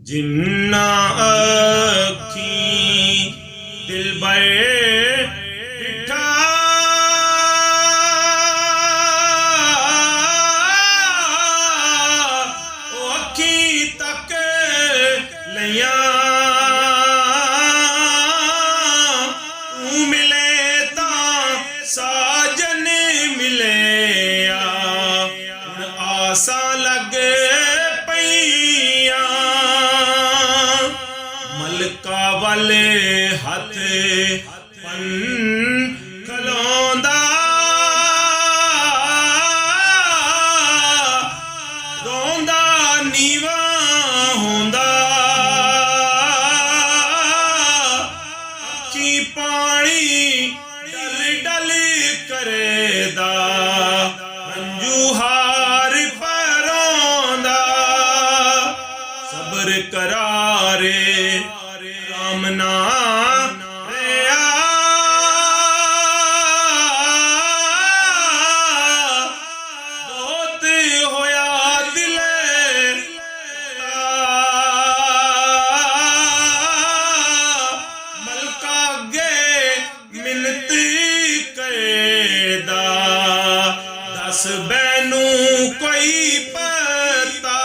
जिन्ना अखी दिलबर डिठा ओ अखी तक लिया तू मिले ता साजन मिले आसा लग मलका वाले हथ पन खलोंदा रोंदा नीवा होंदा अखी पानी डल डल करेदा हंजू हार परोंदा सब्र करारे रामना रेया बहुत होया दिले मलका गे मिन्नत करेदा दस बैनू कोई पता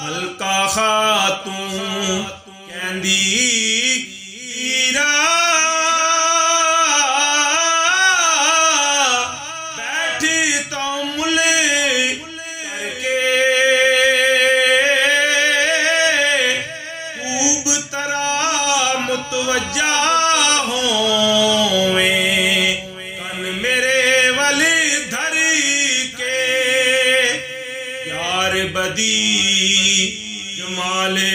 मलका खातूं कहंदी हीरा बैठ तो मुले करके खूब तरा मुतवज्जा होवे कन मेरे वाले धर के यार बदी जमाले